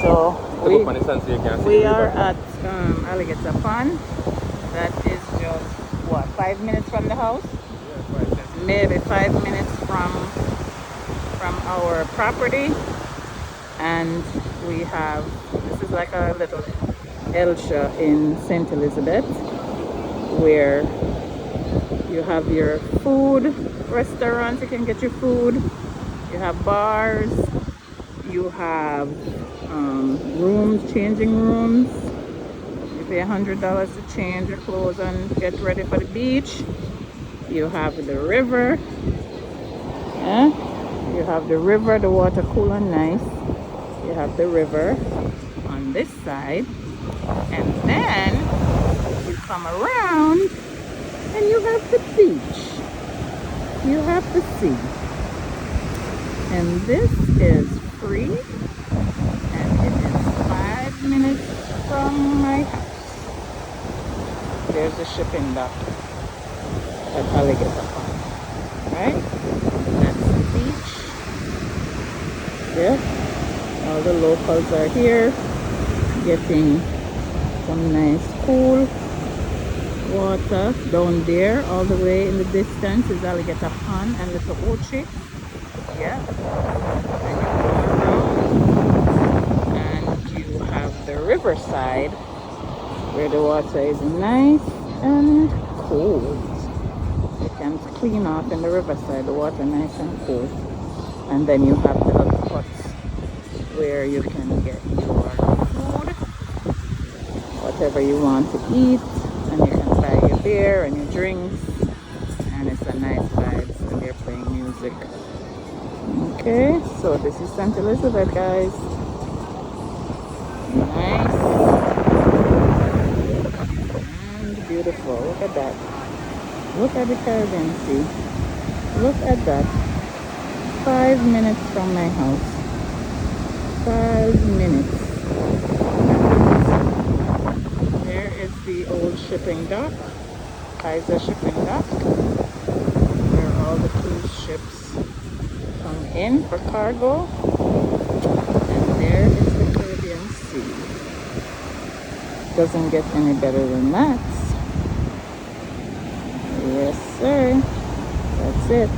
So Step up on the sun so you can see we the are river. at Alligator Pond. That is just what, 5 minutes from the house? Yeah, 5, 10 minutes. Maybe 5 minutes from our property. And we have, this is like a little Elsha in St. Elizabeth, where you have your food restaurants, you can get your food, you have bars, you have rooms, changing rooms. You pay $100 to change your clothes and get ready for the beach. You have the river, yeah? You have the river, the water cool and nice. You have the river on this side, and then you come around and you have the beach. You have the sea. And this is free, and it is 5 minutes from my house. There's the shipping dock at Alligator Pond, right? That's the beach. Yeah. All the locals are here getting some nice cool water. Down there, all the way in the distance, is Alligator Pond and Little Ochi. Yeah. And you have the riverside where the water is nice and cold. You can clean off in the riverside, the water nice and cold. And then you have the other huts where you can get your food, whatever you want to eat, and you can buy your beer and your drinks, and it's a nice vibe, and they're playing music. Okay, so this is St. Elizabeth, guys. Nice and beautiful. Look at that. Look at the Caribbean Sea. Look at that. 5 minutes from my house. 5 minutes. There is the old shipping dock, Kaiser shipping dock, where all the cruise ships come in for cargo. And there is the Caribbean Sea. Doesn't get any better than that. Yes, sir. That's it.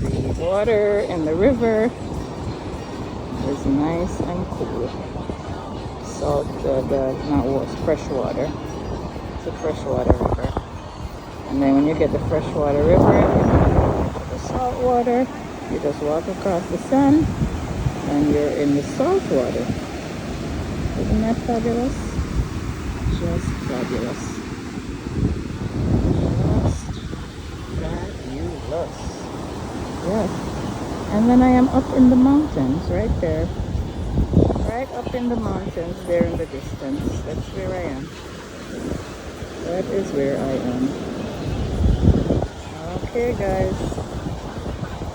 And the water in the river is nice and cool. Salt, not water, fresh water. It's a freshwater river. And then when you get the freshwater river, you go to the salt water. You just walk across the sand, and you're in the salt water. Isn't that fabulous? Just fabulous. Just fabulous. Yes. And then I am up in the mountains, right there. Right up in the mountains there in the distance. That's where I am. That is where I am. Okay, guys.